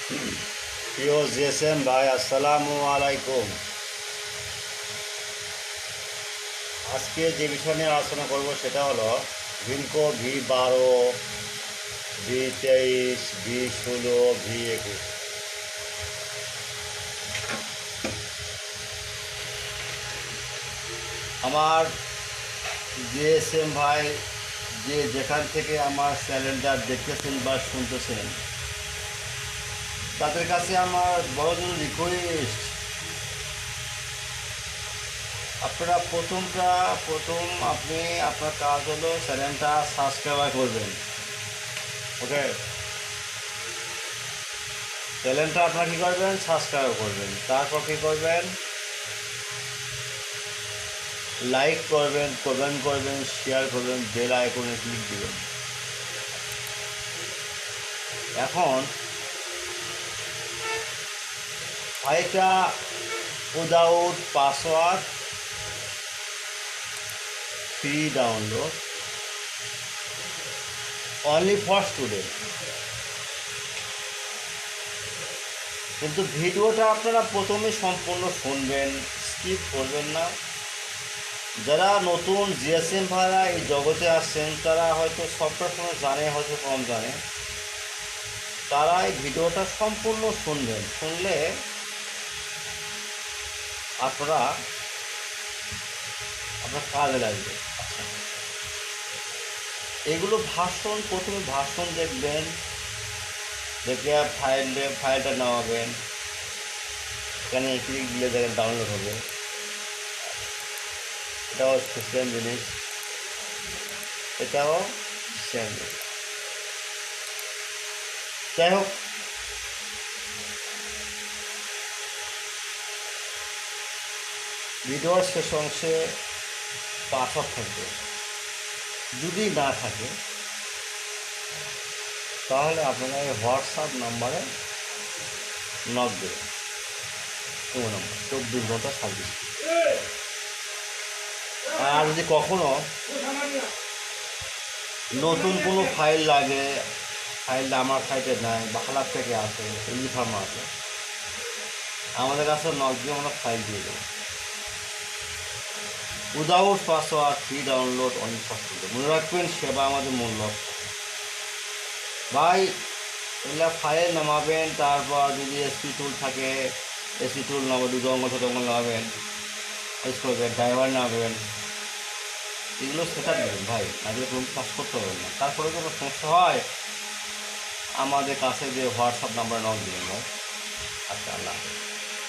প্রিয় জিএসএম ভাই, আসসালামু আলাইকুম। আজকে যে বিষয় নিয়ে আলোচনা করব সেটা হলো ভিনকো V12, V23, V16, V21। আমার জিএসএম ভাই যে যেখান থেকে আমার চ্যানেলটা দেখতেছেন বা শুনতেছেন, তাদের কাছে আমার বড় জোর রিকোয়েস্ট, আপনারা প্রথম আপনি আপনার কাজ হলো চ্যানেলটা সাবস্ক্রাইব করবেন। ওকে, চ্যানেলটা আপনারা কী করবেন? সাবস্ক্রাইব করবেন। তারপর কী করবেন? লাইক করবেন, কমেন্ট করবেন, শেয়ার করবেন, বেল আইকনে ক্লিক দিবেন। এখন ফাইলটা without password, free download, only for student. কিন্তু ভিডিওটা আপনারা প্রথমে সম্পূর্ণ শুনবেন, স্কিপ করবেন না। যারা নতুন জিএসএম ভাড়া এই জগতে আসছেন, তারা হয়তো সফটওয়্যার জানে, হয়তো কম জানে, তারা এই ভিডিওটা সম্পূর্ণ শুনবেন। শুনলে আপনার কাজে লাগবে। এগুলো ভাষণ, প্রথমে ভাষণ দেখবেন, দেখে ফাইলটা নামাবেন। এখানে ক্লিক দিলে দেখেন ডাউনলোড হবে। এটাও সেম জিনিস, এটাও সেম জিনিস। যাই হোক, ভিডিওর শেষ অংশে পাসওয়ার্ড থাকবে। যদি না থাকে তাহলে আপনারা এই হোয়াটসঅ্যাপ নাম্বারে নক দেবেন। কোনো নম্বর 24 ঘন্টা সার্ভিস। আর যদি কখনো নতুন কোনো ফাইল লাগে, ফাইলটা আমার সাইটে নাই, বাংলা থেকে আসে, ইউনিফর্ম আছে, আমাদের কাছে নক দিয়ে আমরা ফাইল দিয়ে দেবো। উইদাউট পাসওয়ার্ড, ফ্রি ডাউনলোড, অনেক সস্তা। মনে রাখবেন, সেবা আমাদের মূল লক্ষ্য। ভাই, এগুলা ফাইল নামাবেন, তারপর যদি এসপি টুল থাকে এসপি টুল নামাবেন, দুটো অঙ্গল ছোটো অঙ্গল নামাবেন, ইউজ করবেন, ড্রাইভার নামাবেন, এগুলো সেটা দেবেন ভাই, আজকে কোনো কাজ করতে পারবেন না। তারপরে কোনো সমস্যা হয়, আমাদের কাছে যে হোয়াটসঅ্যাপ নাম্বার নক দিবেন ভাই। আচ্ছা, আল্লাহ।